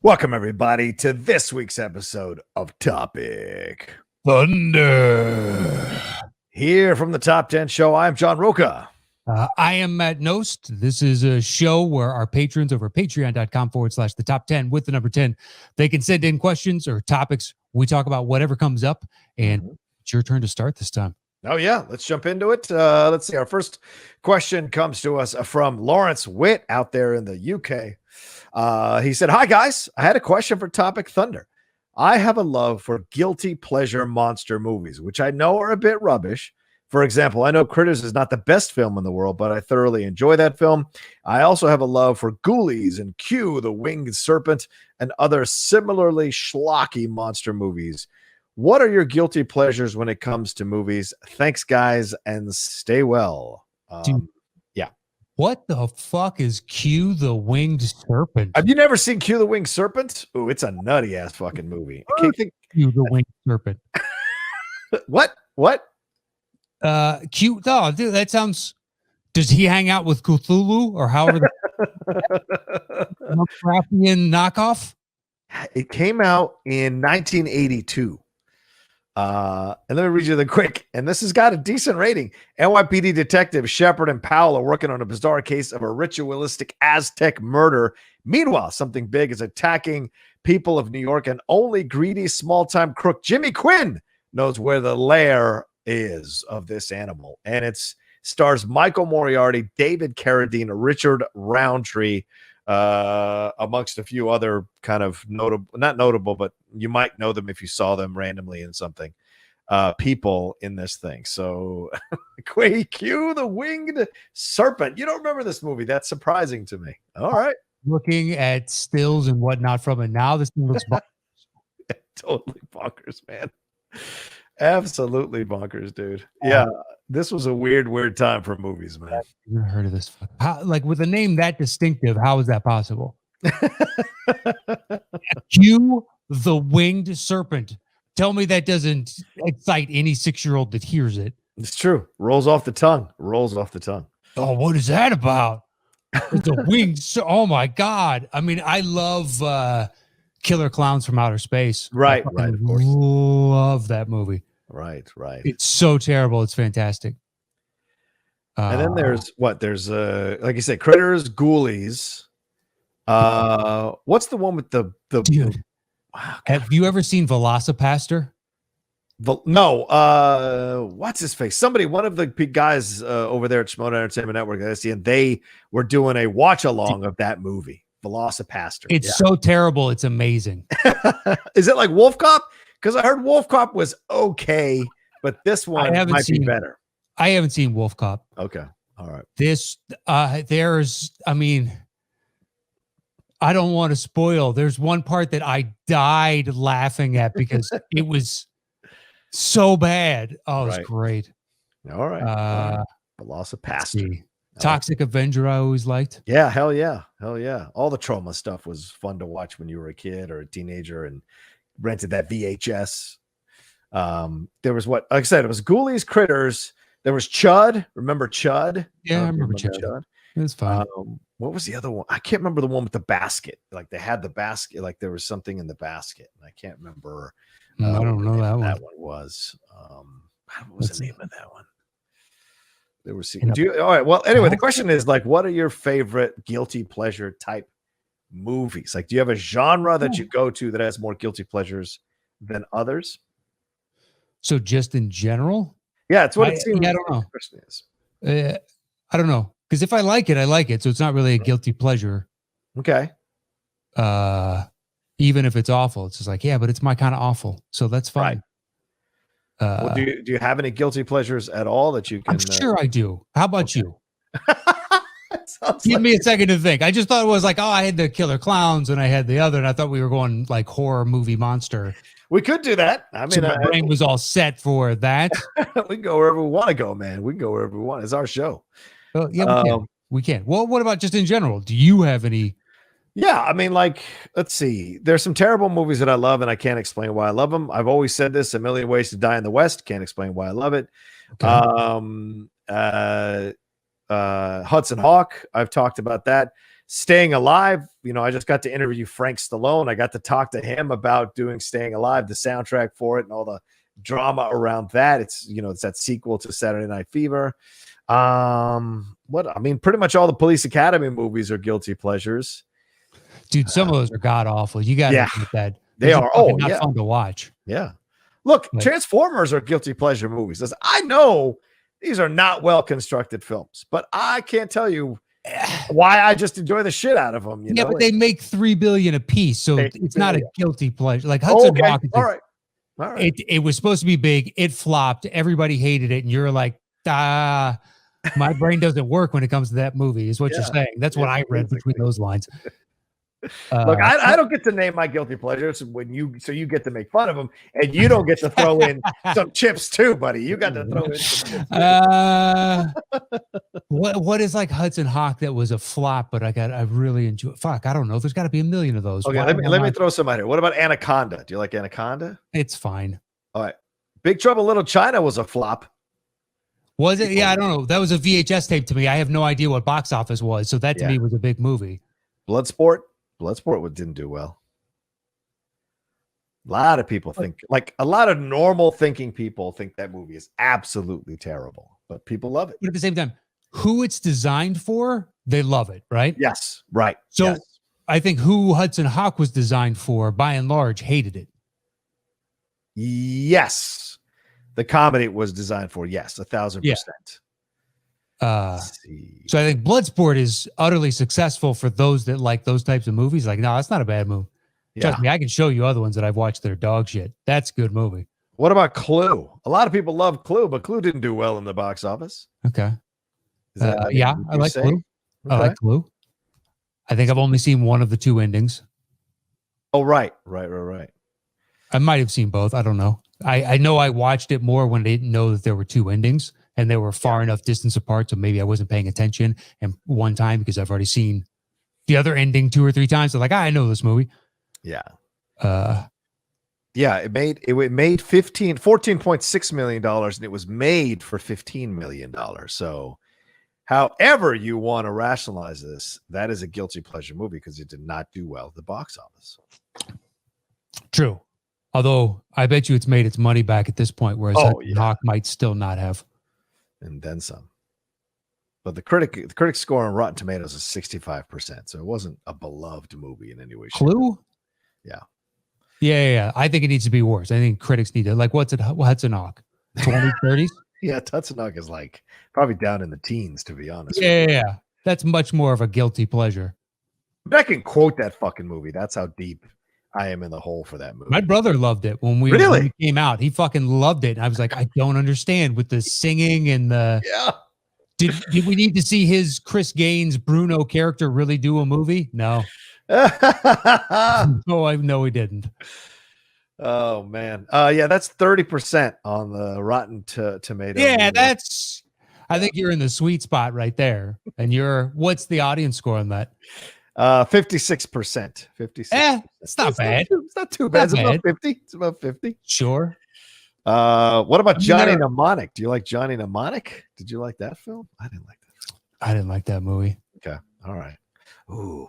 Welcome, everybody, to this week's episode of Topic Thunder. Here from the Top 10 Show, I'm John Roca. I am Matt Nost. This is a show where our patrons over patreon.com/the top 10 with the number 10, they can send in questions or topics. We talk about whatever comes up, and it's your turn to start this time. Oh, yeah. Let's jump into it. Let's see. Our first question comes to us from Lawrence Witt out there in the UK. He said, "Hi, guys. I had a question for Topic Thunder. I have a love for guilty pleasure monster movies, which I know are a bit rubbish. For example, I know Critters is not the best film in the world, but I thoroughly enjoy that film. I also have a love for Ghoulies and Q, the Winged Serpent, and other similarly schlocky monster movies. What are your guilty pleasures when it comes to movies? Thanks, guys, and stay well." Dude, what the fuck is Q the Winged Serpent? Have you never seen Q the Winged Serpent? Ooh, it's a nutty ass fucking movie. I can't think. Q the Winged Serpent. What? Q. Oh, dude, that sounds. Does he hang out with Cthulhu or however the Lovecraftian knockoff? It came out in 1982. And let me read you the quick. And this has got a decent rating. NYPD detectives Shepard and Powell are working on a bizarre case of a ritualistic Aztec murder. Meanwhile, something big is attacking people of New York, and only greedy small-time crook Jimmy Quinn knows where the lair is of this animal. And it stars Michael Moriarty, David Carradine, Richard Roundtree, amongst a few other kind of not notable, but you might know them if you saw them randomly in something, people in this thing. So Q the Winged Serpent. You don't remember this movie? That's surprising to me. All right. Looking at stills and whatnot from it now, this thing looks totally bonkers, man. Absolutely bonkers, dude. Yeah, this was a weird time for movies, man. I've never heard of this. How, like with a name that distinctive, how is that possible? Q the Winged Serpent. Tell me that doesn't excite any 6-year-old that hears it. It's true. Rolls off the tongue. Oh, what is that about? It's a winged. Oh my God. I mean, I love Killer Clowns from Outer Space. Right. Of course. Love that movie. Right. It's so terrible. It's fantastic. And then there's like you said, Critters, Ghoulies. What's the one with the dude? Wow, have you ever seen Velocipaster? No. What's his face? One of the big guys over there at Shimoda Entertainment Network, and they were doing a watch along of that movie, Velocipaster. It's so terrible. It's amazing. Is it like Wolf Cop? Because I heard Wolf Cop was okay, but this one might be better. I haven't seen Wolf Cop. Okay. All right. This, I don't want to spoil. There's one part that I died laughing at because it was so bad. Oh, it was great. All right. Velocipaster. Toxic Avenger I always liked. Yeah, hell yeah. All the trauma stuff was fun to watch when you were a kid or a teenager and rented that VHS. There was like I said, it was Ghoulies, Critters. There was Chud. Remember Chud? Yeah, I remember Chud. It was fun. What was the other one? I can't remember the one with the basket. Like they had the basket, like there was something in the basket. And I can't remember. I don't know that one. That one was. What was the name of that one? There was. All right. Well, anyway, the question is like, what are your favorite guilty pleasure type movies? Like, do you have a genre that you go to that has more guilty pleasures than others? So just in general? Yeah, it's what it seems. I don't know. I don't know. Because if I like it, I like it. So it's not really a guilty pleasure. Okay. Even if it's awful, it's just like, yeah, but it's my kind of awful. So that's fine. Right. Well, do you have any guilty pleasures at all that you can? I'm sure I do. How about you? Give me a second to think. I just thought it was like, I had the Killer Clowns and I had the other, and I thought we were going like horror movie monster. We could do that. I mean, my brain was all set for that. We can go wherever we want to go, man. We can go wherever we want. It's our show. Well, yeah, we can. Well, what about just in general? Do you have any? Yeah, I mean, like, let's see. There's some terrible movies that I love, and I can't explain why I love them. I've always said this: A Million Ways to Die in the West. Can't explain why I love it. Okay. Hudson Hawk. I've talked about that. Staying Alive, I just got to interview Frank Stallone. I got to talk to him about doing Staying Alive, the soundtrack for it, and all the drama around that. It's that sequel to Saturday Night Fever. Pretty much all the Police Academy movies are guilty pleasures. Dude, some of those are god awful. You got to admit that. They are. Oh, not yeah. fun to watch. Yeah. Look, Transformers are guilty pleasure movies. Listen, I know these are not well constructed films, but I can't tell you why I just enjoy the shit out of them. But they make $3 billion a piece, so it's not a guilty pleasure. Like Hudson Hawk. All right. It was supposed to be big. It flopped. Everybody hated it, and you're like, my brain doesn't work when it comes to that movie. Is what you're saying. That's what I read between those lines. Look, I don't get to name my guilty pleasures so you get to make fun of them, and you don't get to throw in some chips too, buddy. You got to throw in some chips. What is like Hudson Hawk that was a flop, but I really enjoy. Fuck, I don't know. There's got to be a million of those. Okay, let me throw some out here. What about Anaconda? Do you like Anaconda? It's fine. All right. Big Trouble in Little China was a flop. Was it? Yeah, I don't know. That was a VHS tape to me. I have no idea what box office was, so that to me was a big movie. Bloodsport didn't do well. A lot of people a lot of normal thinking people think that movie is absolutely terrible, but people love it. But at the same time, who it's designed for, they love it, right? Yes, right. So yes. I think who Hudson Hawk was designed for, by and large, hated it. Yes. The comedy it was designed for, yes, 1,000%. So I think Bloodsport is utterly successful for those that like those types of movies. Like, no, that's not a bad movie. Trust me, I can show you other ones that I've watched that are dog shit. That's a good movie. What about Clue? A lot of people love Clue, but Clue didn't do well in the box office. Okay. I like Clue. Okay. I like Clue. I think I've only seen one of the two endings. Oh, right. I might have seen both. I don't know. I know I watched it more when I didn't know that there were two endings and they were far enough distance apart. So maybe I wasn't paying attention. And one time, because I've already seen the other ending 2 or 3 times, I'm like, I know this movie. Yeah. It made $14.6 million and it was made for $15 million. So however you want to rationalize this, that is a guilty pleasure movie because it did not do well at the box office. True. Although I bet you it's made its money back at this point, whereas Hawk might still not have. And then some. But the critic score on Rotten Tomatoes is 65%. So it wasn't a beloved movie in any way. Clue? Yeah. I think it needs to be worse. I think critics need to, like, what's Hudson Hawk? 20s, 30s? Yeah, Hudson Hawk is like probably down in the teens, to be honest. Yeah. That's much more of a guilty pleasure. But I can quote that fucking movie. That's how deep I am in the hole for that movie. My brother loved it when we came out. He fucking loved it. And I was like, I don't understand with the singing and the. Yeah. Did we need to see his Chris Gaines Bruno character really do a movie? No. No, we didn't. Oh man. That's 30% on the Rotten Tomatoes. Yeah, I think you're in the sweet spot right there. And what's the audience score on that? 56%. 56%. It's not bad. It's not too bad. It's about 50. It's about 50. Sure. What about Johnny Mnemonic? Do you like Johnny Mnemonic? Did you like that film? I didn't like that film. I didn't like that movie. Okay. All right. Ooh.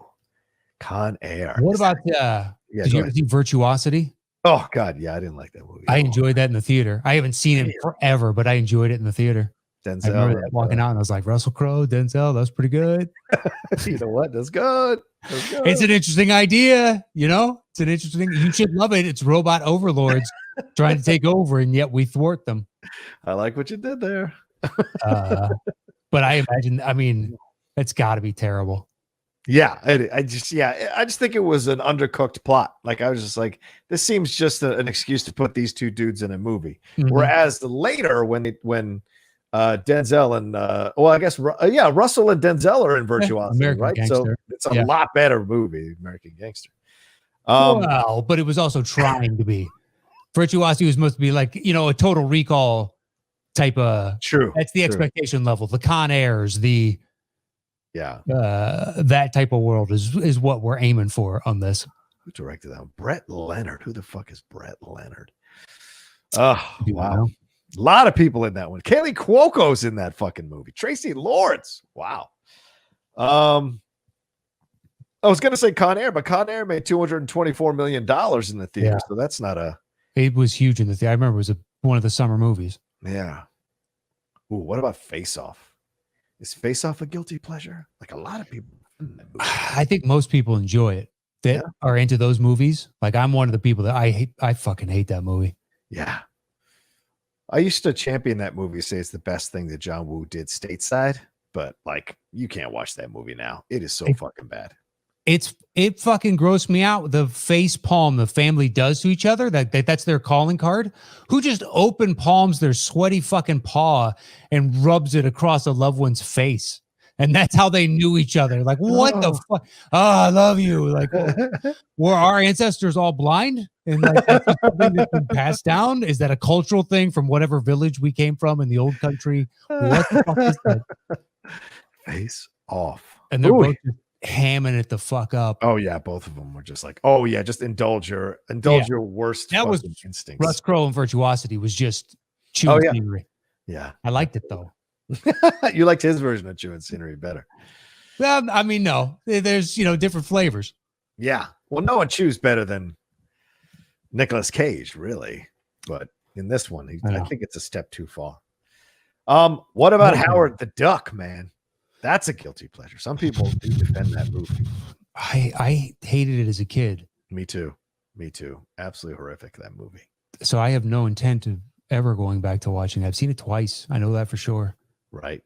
Con Air. What about did you ever see Virtuosity? Oh God, yeah, I didn't like that movie. I enjoyed that in the theater. I haven't seen it forever, but I enjoyed it in the theater. Denzel. I remember that walking out and I was like, Russell Crowe, Denzel, that was pretty good. You know what? That's good. It's an interesting idea, It's an interesting. You should love it. It's robot overlords trying to take over, and yet we thwart them. I like what you did there. But I imagine, it's got to be terrible. Yeah, I just think it was an undercooked plot. Like I was just like, this seems just an excuse to put these two dudes in a movie. Mm-hmm. Whereas later, when Denzel and Russell and Denzel are in Virtuosity, right? Gangster. So it's a lot better movie, American Gangster. But it was also trying to be. Virtuosity was supposed to be like, a Total Recall type of. True. That's the expectation level. The Con Airs, that type of world is what we're aiming for on this. Who directed that? Brett Leonard. Who the fuck is Brett Leonard? Oh, wow. A lot of people in that one. Kaylee Cuoco's in that fucking movie. Tracy Lords. Wow. I was going to say Con Air, but Con Air made $224 million in the theater. Yeah. So that's not a, It was huge in the theater. I remember it was one of the summer movies. yeah. Ooh, what about Face Off? Is Face Off a guilty pleasure? Like a lot of people. I think most people enjoy it that are into those movies. Like I'm one of the people that I fucking hate that movie. Yeah. I used to champion that movie, say it's the best thing that John Woo did stateside, but like you can't watch that movie now. It is so fucking bad. It fucking grossed me out. The face palm the family does to each other, that's their calling card. Who just open palms their sweaty fucking paw and rubs it across a loved one's face. And that's how they knew each other. Like, what the fuck? Oh, I love you. Like, were our ancestors all blind? And like, that's just something that's been passed down? Is that a cultural thing from whatever village we came from in the old country? What the fuck is that? Face Off. And they're both just hamming it the fuck up. Oh yeah, both of them were just like, oh yeah, just indulge your worst. That was instincts. Russ Crowe and Virtuosity was just chewing scenery. Yeah, I liked it though. You liked his version of chewing scenery better. Well, I mean, no, there's different flavors. Yeah, well, no one chews better than Nicolas Cage, really. But in this one, I think it's a step too far. What about Howard the Duck, man? That's a guilty pleasure. Some people do defend that movie. I hated it as a kid. Me too. Absolutely horrific, that movie. So I have no intent of ever going back to watching it. I've seen it twice. I know that for sure. Right.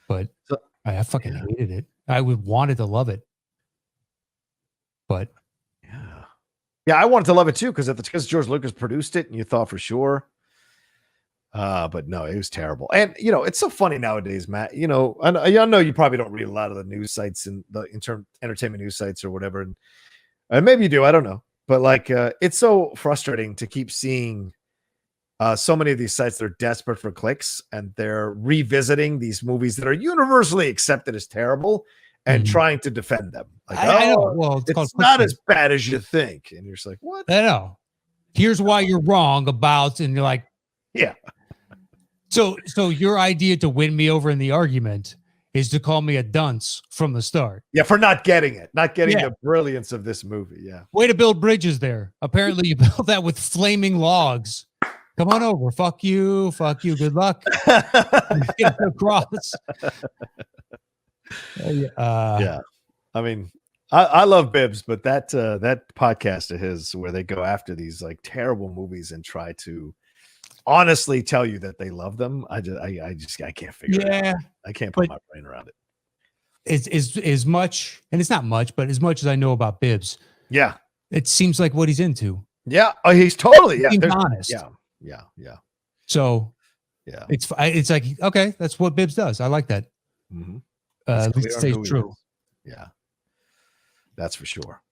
But I fucking hated it. I would wanted to love it. But yeah, I wanted to love it too because George Lucas produced it and you thought for sure. But no, it was terrible. And it's so funny nowadays, Matt. I know you probably don't read a lot of the news sites and the entertainment news sites or whatever, and maybe you do. I don't know, but like, it's so frustrating to keep seeing so many of these sites that are desperate for clicks and they're revisiting these movies that are universally accepted as terrible and trying to defend them. Like, I know. Well, it's not as bad as you think, and you're just like, what? I know. Here's why you're wrong about, and you're like, yeah. So your idea to win me over in the argument is to call me a dunce from the start. Yeah, for not getting the brilliance of this movie. Yeah. Way to build bridges there. Apparently you built that with flaming logs. Come on over. Fuck you. Good luck. Get across. Yeah. I mean, I love Bibbs, but that podcast of his where they go after these like terrible movies and try to honestly tell you that they love them. I can't figure it out. I can't put my brain around it. It's as much, and it's not much, but as much as I know about Bibbs. Yeah. It seems like what he's into. Yeah. Oh, he's totally honest. Yeah. So yeah, it's like, okay, that's what Bibbs does. I like that. Mm-hmm. At least it stays true. Yeah. That's for sure.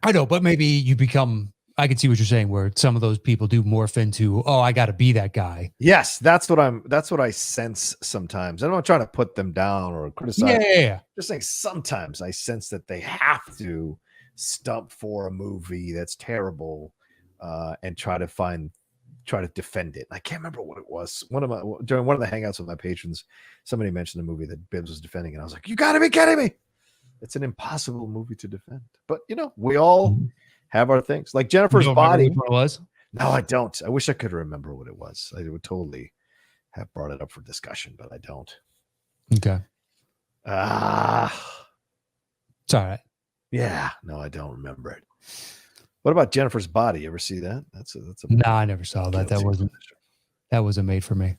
I know, but maybe you become, I can see what you're saying, where some of those people do morph into, oh, I got to be that guy. Yes, that's what I sense sometimes. I'm not trying to put them down or criticize. Yeah. Just saying sometimes I sense that they have to stump for a movie that's terrible and try to defend it. I can't remember what it was. During one of the hangouts with my patrons, somebody mentioned a movie that Bibbs was defending, and I was like, you got to be kidding me. It's an impossible movie to defend. But we all have our things. Like Jennifer's Body. What it was? No, I don't. I wish I could remember what it was. I would totally have brought it up for discussion, but I don't. Okay. It's all right. Yeah. No, I don't remember it. What about Jennifer's Body? You ever see that? That's a no, I never saw that. That wasn't made for me.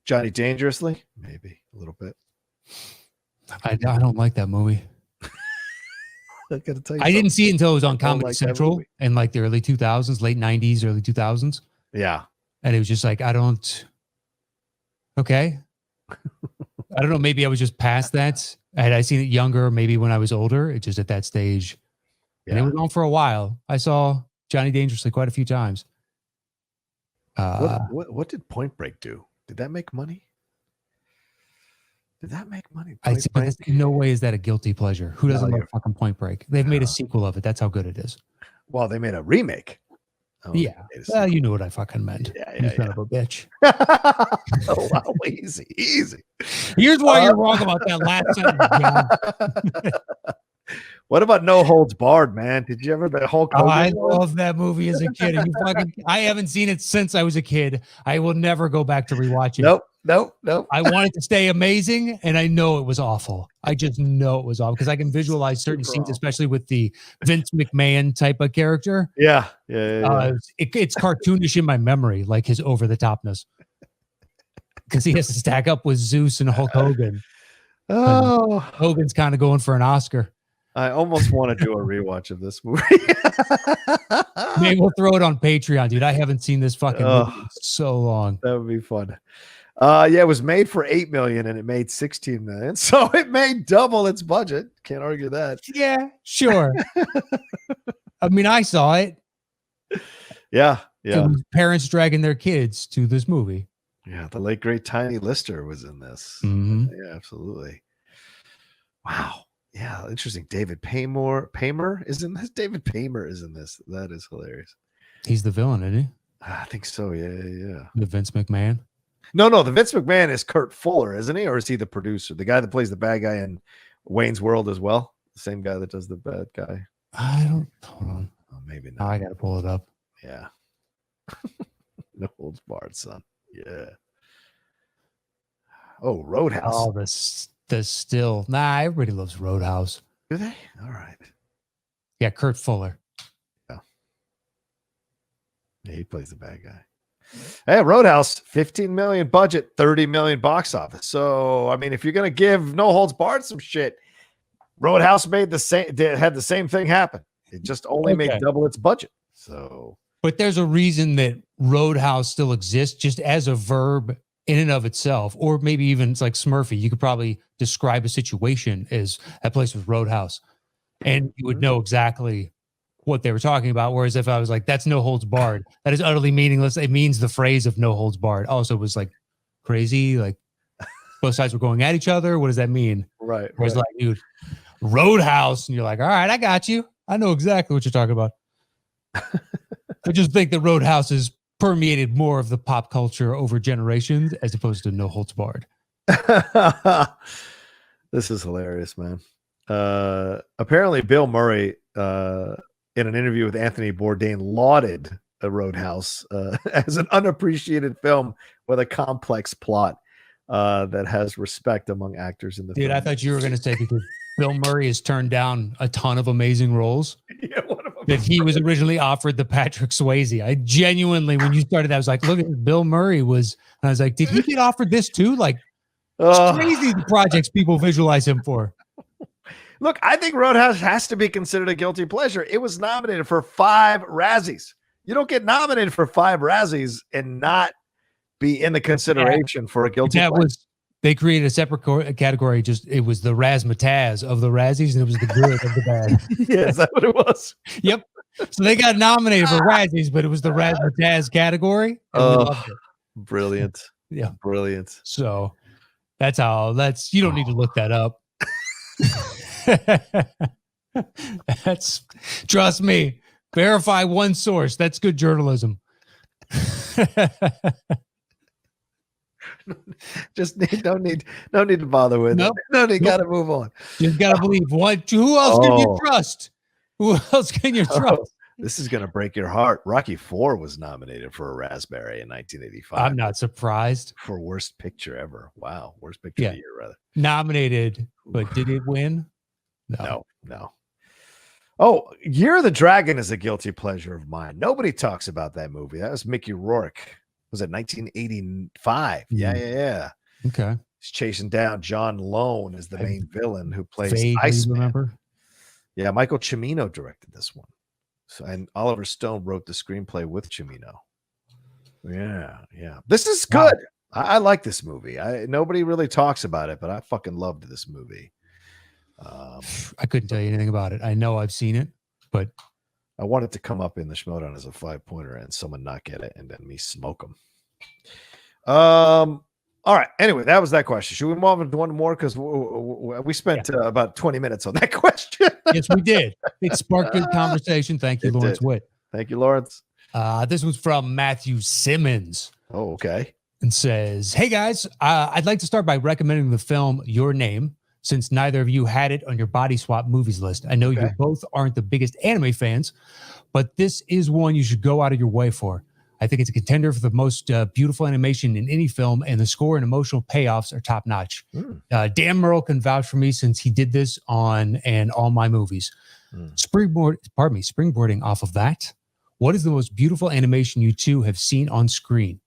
Johnny Dangerously? Maybe a little bit. I don't like that movie. I gotta tell you, I didn't see it until it was on Comedy Central in like the early 2000s, late 90s, early 2000s. Yeah. And it was just like, okay. I don't know. Maybe I was just past that. Had I seen it younger, maybe when I was older, it just at that stage. Yeah. And it was on for a while. I saw Johnny Dangerously quite a few times. What did Point Break do? Did that make money? Did that make money? No way is that a guilty pleasure. Who doesn't love fucking Point Break? They've made a sequel of it. That's how good it is. Well, they made a remake. Yeah. Well, you knew what I fucking meant. Yeah. Son of a bitch. Oh, wow. Easy. Here's why you're wrong about that last sentence, John. What about No Holds Barred, man? Did you ever the Hulk Oh, Hogan? I one? love that movie as a kid. And I haven't seen it since I was a kid. I will never go back to rewatch it. Nope. I want it to stay amazing, and I know it was awful. I just know it was awful because I can visualize certain Super scenes, awful. especially with the Vince McMahon type of character. Yeah. It's cartoonish in my memory, like his over the topness, because he has to stack up with Zeus and Hulk Hogan. Oh, Hogan's kind of going for an Oscar. I almost want to do a rewatch of this movie. Maybe we'll throw it on Patreon, dude. I haven't seen this fucking movie in so long. That would be fun. Yeah, it was made for $8 million and it made $16 million, so it made double its budget. Can't argue that. Yeah, sure. I mean, I saw it. Yeah. It was parents dragging their kids to this movie. Yeah, the late great Tiny Lister was in this. Mhm. Yeah, absolutely. Wow. Yeah, interesting. David Paymer is in this. David Paymer is in this. That is hilarious. He's the villain, isn't he? I think so. Yeah. The Vince McMahon. No, the Vince McMahon is Kurt Fuller, isn't he? Or is he the producer? The guy that plays the bad guy in Wayne's World as well? The same guy that does the bad guy? Hold on. Oh, maybe Now not. I got to pull it up. Yeah. No Holds Barred, son. Yeah. Oh, Roadhouse. Oh, the still. Nah, everybody loves Roadhouse. Do they? All right. Yeah, Kurt Fuller. Yeah, he plays the bad guy. Hey, Roadhouse, 15 million budget, 30 million box office. So, I mean, if you're gonna give No Holds Barred some shit, Roadhouse had the same thing happen. It just only made double its budget. So, but there's a reason that Roadhouse still exists, just as a verb in and of itself, or maybe even it's like Smurfy. You could probably describe a situation as that place was Roadhouse, and you would know exactly what they were talking about. Whereas if I was like, that's No Holds Barred, that is utterly meaningless. It means the phrase of No Holds Barred. Also, it was like crazy, like both sides were going at each other. What does that mean? Right. Whereas like, dude, Roadhouse, and you're like, all right, I got you. I know exactly what you're talking about. I just think that Roadhouse has permeated more of the pop culture over generations as opposed to No Holds Barred. This is hilarious, man. Apparently, Bill Murray, in an interview with Anthony Bourdain, lauded a Roadhouse as an unappreciated film with a complex plot that has respect among actors in the film. I thought you were going to say because Bill Murray has turned down a ton of amazing roles. Yeah, one of them that he was originally offered the Patrick Swayze. I genuinely, when you started that, I was like, look at Bill Murray was, and I was like, did he get offered this too? Like, it's crazy the projects people visualize him for. Look, I think Roadhouse has to be considered a guilty pleasure. It was nominated for 5 Razzies. You don't get nominated for 5 Razzies and not be in the consideration for a guilty pleasure. They created a separate category. Just it was the razzmatazz of the Razzies, and it was the good of the bad. Yeah, is that what it was? Yep. So they got nominated for Razzies, but it was the razzmatazz category. Brilliant. Yeah, brilliant. So you don't need to look that up. Trust me. Verify one source. That's good journalism. No need to bother with it. No need. Got to move on. You got to believe what. Who else can you trust? Who else can you trust? This is gonna break your heart. Rocky IV was nominated for a Raspberry in 1985. I'm not surprised. For worst picture ever. Wow, worst picture of the year, rather. Nominated, but did it win? No. Oh, Year of the Dragon is a guilty pleasure of mine. Nobody talks about that movie. That was Mickey Rourke. Was it 1985? Yeah. Okay. He's chasing down John Lone as the main villain who plays Iceman. Remember? Yeah, Michael Cimino directed this one. So, and Oliver Stone wrote the screenplay with Cimino. Yeah. This is good. Wow. I like this movie. Nobody really talks about it, but I fucking loved this movie. I couldn't tell you anything about it. I know I've seen it, but I want it to come up in the Schmodown as a 5-pointer and someone not get it and then me smoke them. All right. Anyway, that was that question. Should we move on to one more? Because we spent about 20 minutes on that question. Yes, we did. It sparked good conversation. Thank you, Lawrence Witt. Thank you, Lawrence. This was from Matthew Simmons. Oh, okay. And says, hey, guys, I'd like to start by recommending the film Your Name. since neither of you had it on your body swap movies list. I know you Okay. both aren't the biggest anime fans, but this is one you should go out of your way for. I think it's a contender for the most beautiful animation in any film, and the score and emotional payoffs are top notch. Dan Merle can vouch for me since he did this on and all my movies. Springboarding off of that, what is the most beautiful animation you two have seen on screen?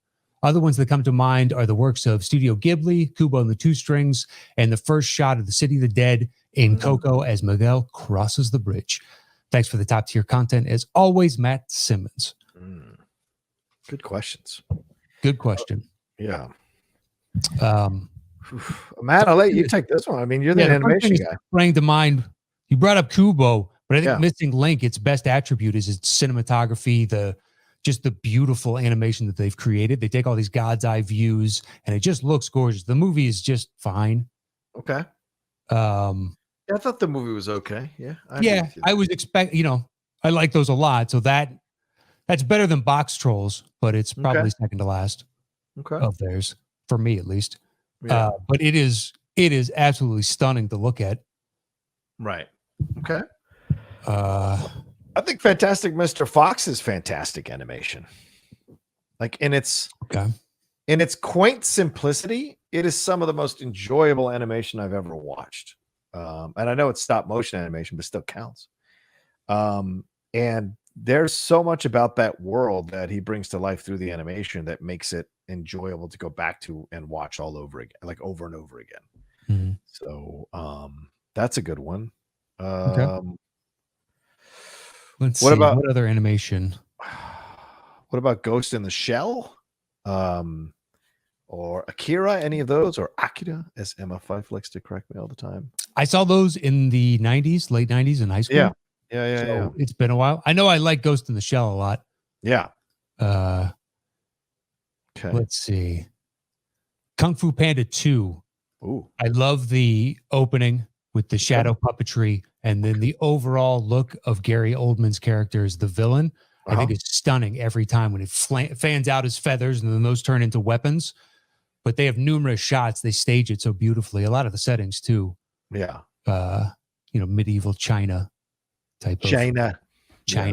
Other ones that come to mind are the works of Studio Ghibli, Kubo and the Two Strings, and the first shot of the City of the Dead in Coco as Miguel crosses the bridge. Thanks for the top tier content. As always, Matt Simmons. Good questions. Good question. Yeah. Um, Matt, I'll let you take this one. I mean, you're the animation guy. Sprang to mind. You brought up Kubo, but I think Yeah. Missing Link, its best attribute is its cinematography, just the beautiful animation that they've created. They take all these God's eye views, and it just looks gorgeous. The movie is just fine. Okay. Yeah, I thought the movie was okay. Yeah. I was expecting. I like those a lot. So that's better than Box Trolls, but it's probably second to last of theirs for me, at least. Yeah. But it is absolutely stunning to look at. Right. Okay. I think Fantastic Mr. Fox is fantastic animation. Like in its quaint simplicity, it is some of the most enjoyable animation I've ever watched. And I know it's stop motion animation, but still counts. And there's so much about that world that he brings to life through the animation that makes it enjoyable to go back to and watch all over again, like over and over again. Mm-hmm. So that's a good one. Let's see. What other animation? What about Ghost in the Shell? Or Akira, any of those? Or Akira, as Emma Fife likes to correct me all the time. I saw those in the 90s, late 90s in high school. Yeah. So it's been a while. I know I like Ghost in the Shell a lot. Yeah. Okay. Let's see. Kung Fu Panda 2. Ooh. I love the opening with the shadow puppetry, and then the overall look of Gary Oldman's character as the villain. I think it's stunning every time when it fans out his feathers and then those turn into weapons. But they have numerous shots. They stage it so beautifully. A lot of the settings too. Yeah. Medieval China type of China. Yeah.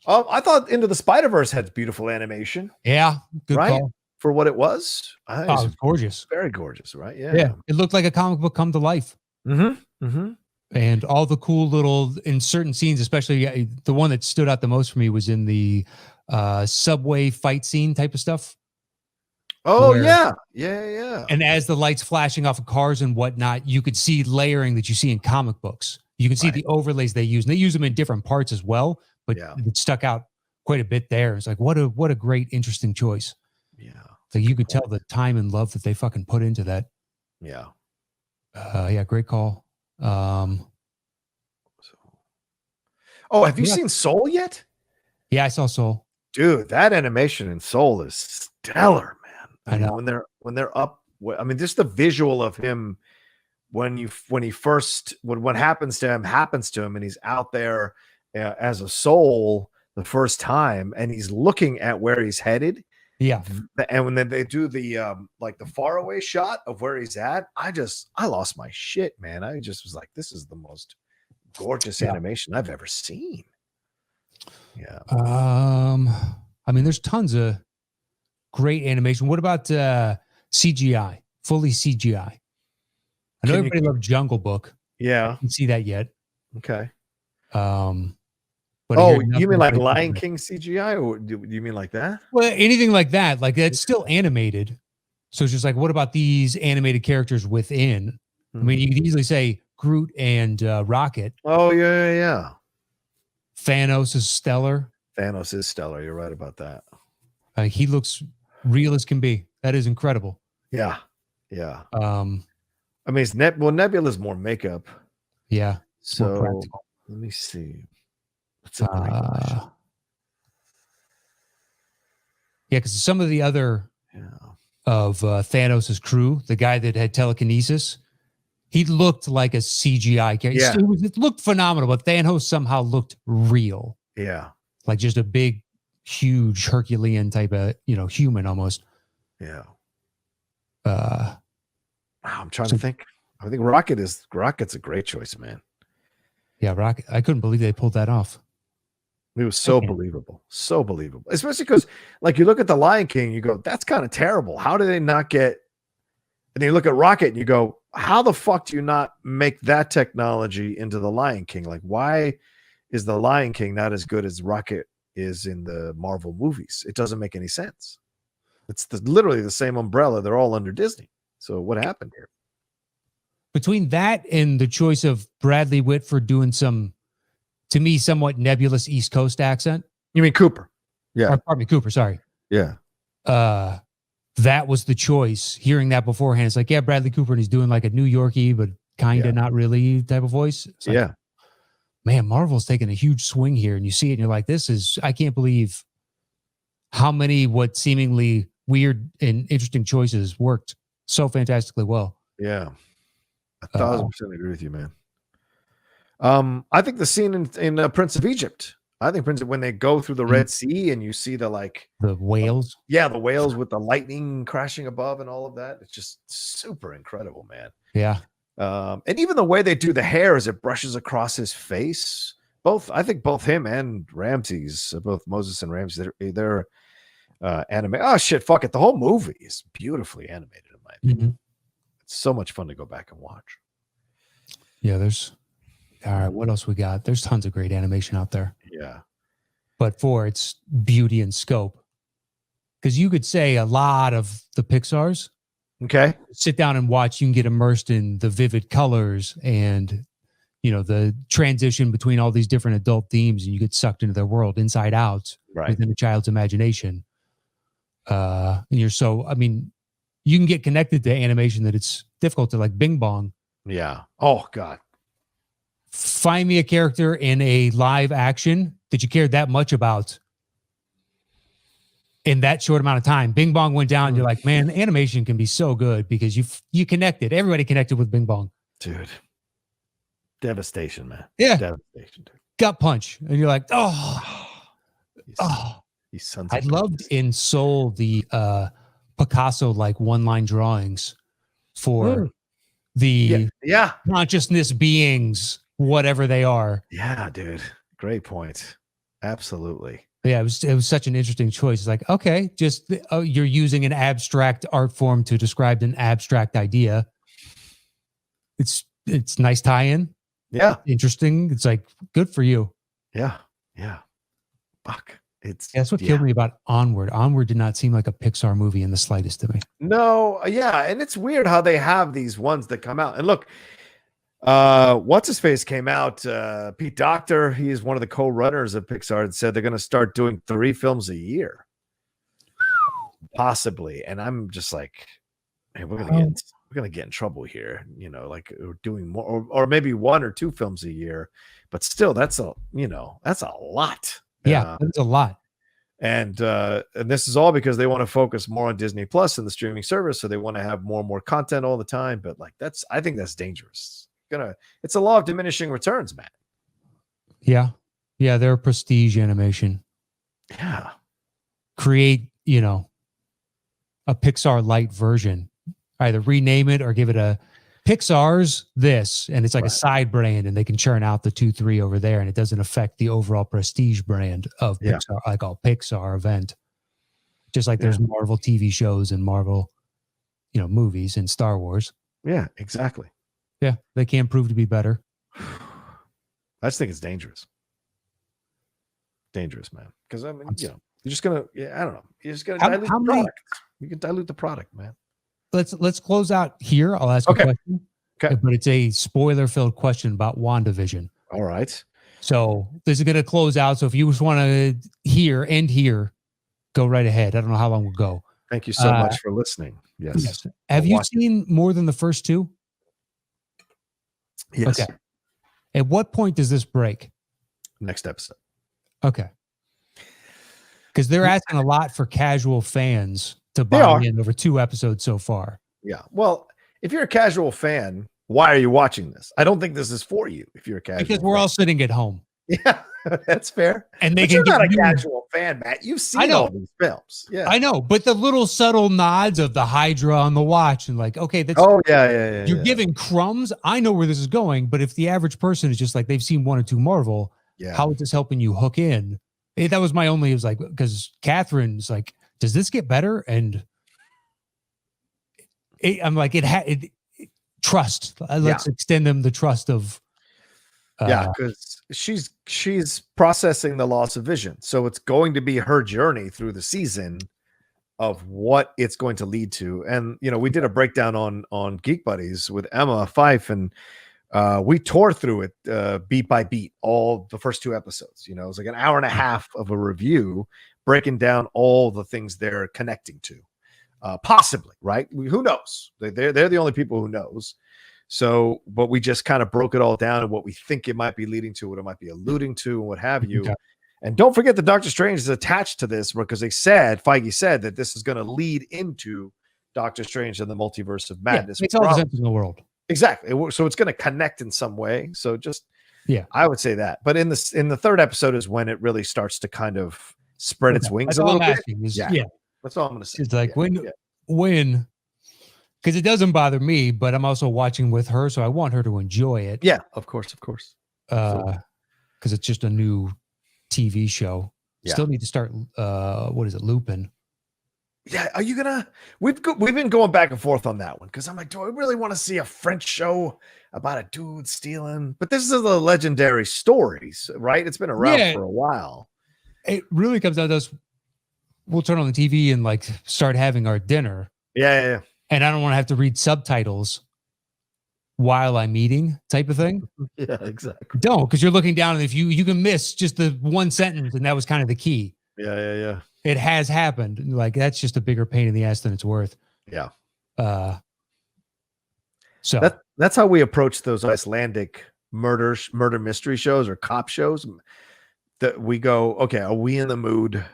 I thought Into the Spider-Verse had beautiful animation. Yeah. Good call. For what it was. It was gorgeous. Very gorgeous, right? Yeah. Yeah. It looked like a comic book come to life. And all the cool little, in certain scenes, especially the one that stood out the most for me was in the subway fight scene type of stuff. Oh, yeah. And as the lights flashing off of cars and whatnot, you could see layering that you see in comic books. You can see the overlays they use, and they use them in different parts as well, but it stuck out quite a bit there. It's like, what a great, interesting choice. Yeah. So you could tell the time and love that they fucking put into that. Yeah. Great call. Have you seen Soul yet? Yeah, I saw Soul. Dude, that animation in Soul is stellar, man. I know. when they're up. I mean, just the visual of him when what happens to him, and he's out there as a soul the first time, and he's looking at where he's headed. Yeah. And when they do the the faraway shot of where he's at, I lost my shit, man. I just was like, this is the most gorgeous animation I've ever seen. Yeah. I mean, there's tons of great animation. What about CGI? Fully CGI. I know everybody loved Jungle Book. Yeah. I didn't see that yet. Okay. But you mean like Lion King CGI, or do you mean like that? Well, anything like that, like that's still animated. So it's just like, what about these animated characters within? I mean, you could easily say Groot and Rocket. Oh yeah. Thanos is stellar. You're right about that. He looks real as can be. That is incredible. Yeah. I mean, Nebula's more makeup. Yeah. So let me see. That's a great question. Yeah, because some of the other of Thanos' crew, the guy that had telekinesis, he looked like a CGI character. Yeah. It looked phenomenal, but Thanos somehow looked real. Yeah. Like just a big, huge Herculean type of, human almost. Yeah. I'm trying to think. I think Rocket's a great choice, man. Yeah, Rocket. I couldn't believe they pulled that off. It was so believable, especially because, like, you look at the Lion King, you go, "That's kind of terrible. How did they not get?" And then you look at Rocket, and you go, "How the fuck do you not make that technology into the Lion King? Like, why is the Lion King not as good as Rocket is in the Marvel movies? It doesn't make any sense. It's literally the same umbrella. They're all under Disney. So what happened here?" Between that and the choice of Bradley Whitford doing some, to me, somewhat nebulous East Coast accent. You mean Cooper? Yeah. Or, pardon me, Cooper, sorry. Yeah. That was the choice. Hearing that beforehand, it's like, yeah, Bradley Cooper, and he's doing like a New Yorkie, but kind of not really type of voice. It's like, yeah. Man, Marvel's taking a huge swing here, and you see it, and you're like, I can't believe how many what seemingly weird and interesting choices worked so fantastically well. Yeah. 1,000% agree with you, man. I think the scene in Prince of Egypt, when they go through the Red Sea and you see the whales. The whales with the lightning crashing above and all of that. It's just super incredible, man. Yeah. And even the way they do the hair as it brushes across his face, I think both him and Ramses, both Moses and Ramses, they're animated. Oh shit, fuck it. The whole movie is beautifully animated in my opinion. It's so much fun to go back and watch. Yeah, all right, what else we got? There's tons of great animation out there. Yeah. But for its beauty and scope. Because you could say a lot of the Pixar's, okay, sit down and watch, you can get immersed in the vivid colors and, the transition between all these different adult themes, and you get sucked into their world inside out within a child's imagination. And you can get connected to animation that it's difficult to, like Bing Bong. Yeah. Oh God. Find me a character in a live action that you cared that much about in that short amount of time. Bing Bong went down. You're like, man, animation can be so good because you connected. Everybody connected with Bing Bong. Dude. Devastation, man. Yeah. Devastation, dude. Gut punch. And you're like, These sons I loved in Soul the Picasso-like one-line drawings for the consciousness beings, whatever they are. Yeah, dude. Great point. Absolutely. Yeah, it was such an interesting choice. It's like, okay, just you're using an abstract art form to describe an abstract idea. It's nice tie-in. Yeah. Interesting. It's like, good for you. Yeah. Yeah. Fuck. That's what killed me about Onward. Onward did not seem like a Pixar movie in the slightest to me. No. Yeah. And it's weird how they have these ones that come out. And look, what's his face came out, Pete Docter, he is one of the co-runners of Pixar, and said they're going to start doing 3 films a year, possibly. And I'm just like, hey, we're going to get in trouble here, like we're doing more, or maybe 1 or 2 films a year, but still that's a lot. Yeah, that's a lot. And this is all because they want to focus more on Disney Plus and the streaming service, so they want to have more and more content all the time. But like I think that's dangerous. It's a law of diminishing returns, man. Yeah, they're prestige animation. Yeah, create a Pixar light version. Either rename it or give it a Pixar's this, and it's like a side brand, and they can churn out the 2-3 over there, and it doesn't affect the overall prestige brand of Pixar, like a Pixar event. Just like there's Marvel TV shows and Marvel, movies and Star Wars. Yeah, exactly. Yeah, they can prove to be better. I just think it's dangerous. Dangerous, man. Because you're just gonna, I don't know. You're just gonna dilute the product. You can dilute the product, man. Let's close out here. I'll ask a question. Okay. But it's a spoiler-filled question about WandaVision. All right. So this is gonna close out. So if you just want to end here, go right ahead. I don't know how long we'll go. Thank you so much for listening. Yes. Have you seen more than the first 2? Yes. Okay. At what point does this break? Next episode. Okay. Because they're asking a lot for casual fans to buy in over 2 episodes so far. Yeah. Well, if you're a casual fan, why are you watching this? I don't think this is for you if you're a casual Because we're all sitting at home. Yeah, that's fair. And you're not a casual fan, Matt. You've I seen know. all these films. Yeah. I know, but the little subtle nods of the Hydra on the watch and like, okay, that's Oh, yeah. you're giving crumbs. I know where this is going, but if the average person is just like they've seen 1 or 2 Marvel, Yeah. how is this helping you hook in? That was my only. It was like because Catherine's like, does this get better? And I'm like, trust. Let's extend them the trust of. Because she's processing the loss of vision, so it's going to be her journey through the season of what it's going to lead to. And we did a breakdown on Geek Buddies with Emma Fife, and we tore through it beat by beat, all the first 2 episodes. It was like an hour and a half of a review breaking down all the things they're connecting to, possibly, right? Who knows? They're the only people who knows. So, but we just kind of broke it all down and what we think it might be leading to, what it might be alluding to, and what have you. Okay. And don't forget that Doctor Strange is attached to this because Feige said that this is going to lead into Doctor Strange and the Multiverse of Madness. It's all the sense in the world. Exactly. So it's going to connect in some way. So I would say that. But in the 3rd episode is when it really starts to kind of spread its wings a little bit. That's all I'm going to say. It's like when. Because it doesn't bother me, but I'm also watching with her, so I want her to enjoy it. Yeah, of course. Because it's just a new TV show. Yeah. Still need to start. What is it, Lupin? Yeah, are you gonna? We've been going back and forth on that one because I'm like, do I really want to see a French show about a dude stealing? But this is the legendary stories, right? It's been around for a while. It really comes down to us. We'll turn on the TV and like start having our dinner. Yeah. And I don't want to have to read subtitles while I'm eating, type of thing. Yeah, exactly. Don't, because you're looking down, and if you can miss just the one sentence, and that was kind of the key. Yeah. It has happened. Like that's just a bigger pain in the ass than it's worth. Yeah. So that's how we approach those Icelandic murder mystery shows or cop shows. That we go, okay, are we in the mood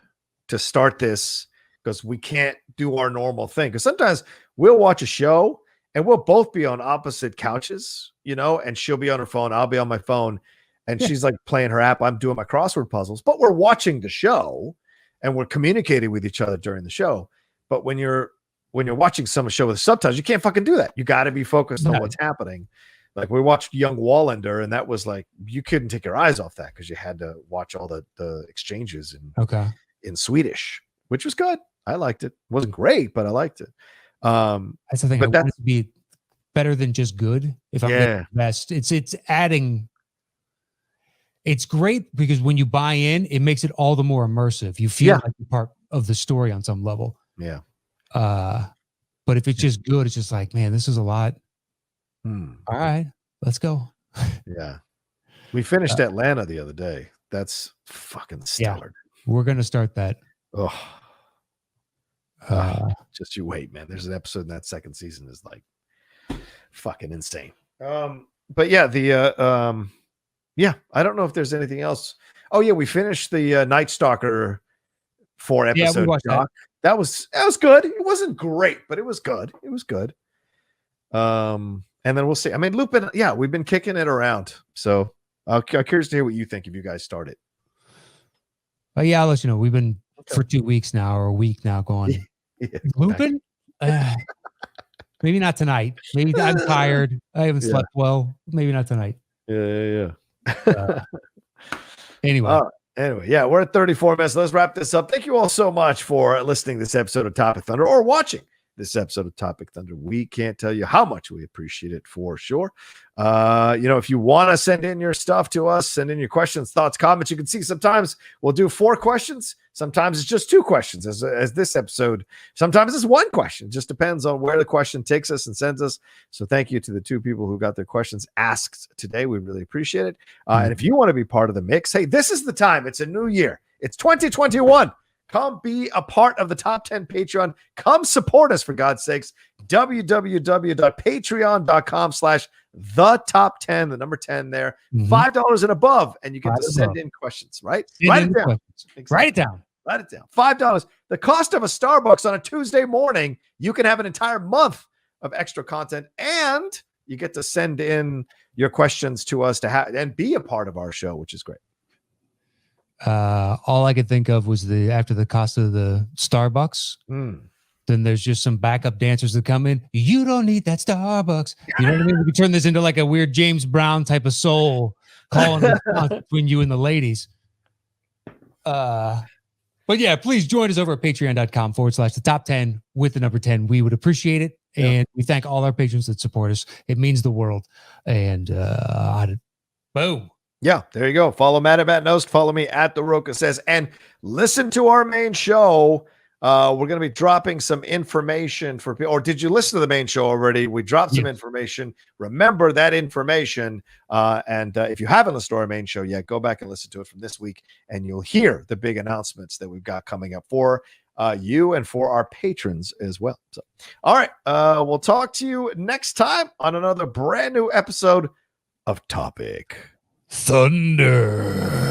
to start this? Because we can't do our normal thing. Because sometimes we'll watch a show and we'll both be on opposite couches, and she'll be on her phone, I'll be on my phone, and she's like playing her app, I'm doing my crossword puzzles, but we're watching the show and we're communicating with each other during the show. But when you're watching some show with subtitles, you can't fucking do that. You got to be focused on what's happening. Like we watched Young Wallander, and that was like you couldn't take your eyes off that because you had to watch all the exchanges in Swedish, which was good. I liked it. It wasn't great, but I liked it. That's the thing. I want it to be better than just good. If I'm the best, it's adding. It's great because when you buy in, it makes it all the more immersive. You feel like you're part of the story on some level. Yeah. But if it's just good, it's just like, man, this is a lot. All right, let's go. Yeah. We finished Atlanta the other day. That's fucking stellar. Yeah, we're gonna start that. Oh. Just you wait, man. There's an episode in that 2nd season is like fucking insane. But yeah, I don't know if there's anything else. Oh yeah, we finished the Night Stalker 4 episode. We watched that was good. It wasn't great, but it was good. And then we'll see. I mean, Lupin, we've been kicking it around. So I'm curious to hear what you think if you guys start it. I'll let you know. We've been for 2 weeks now or a week now going. Lupin? Maybe not tonight. Maybe I'm tired. I haven't slept well. Maybe not tonight. Yeah. Anyway, we're at 34 minutes. Let's wrap this up. Thank you all so much for listening to this episode of Topic Thunder or watching this episode of Topic Thunder. We can't tell you how much we appreciate it for sure. If you want to send in your stuff to us, send in your questions, thoughts, comments. You can see sometimes we'll do 4 questions. Sometimes it's just 2 questions as this episode. Sometimes it's 1 question. It just depends on where the question takes us and sends us. So thank you to the 2 people who got their questions asked today. We really appreciate it. And if you want to be part of the mix, hey, this is the time. It's a new year. It's 2021. Come be a part of the Top 10 Patreon. Come support us, for God's sakes. www.patreon.com/the-top-10, the number 10 there. $5 and above, and you get to send in questions, right? Write it down. Exactly. Write it down. Write it down. $5. The cost of a Starbucks on a Tuesday morning, you can have an entire month of extra content, and you get to send in your questions to us to have and be a part of our show, which is great. All I could think of was after the cost of the Starbucks. Then there's just some backup dancers that come in. You don't need that Starbucks. You know what I mean? We could turn this into like a weird James Brown type of soul calling between you and the ladies. But yeah, please join us over at patreon.com/the top 10 with the number 10. We would appreciate it. And we thank all our patrons that support us. It means the world. And boom. Yeah, there you go. Follow Matt at Matt Nost. Follow me at The Rocha Says. And listen to our main show. We're going to be dropping some information for people. Or did you listen to the main show already? We dropped some information. Remember that information. And if you haven't listened to our main show yet, go back and listen to it from this week, and you'll hear the big announcements that we've got coming up for you and for our patrons as well. So, all right, we'll talk to you next time on another brand new episode of Topic Thunder.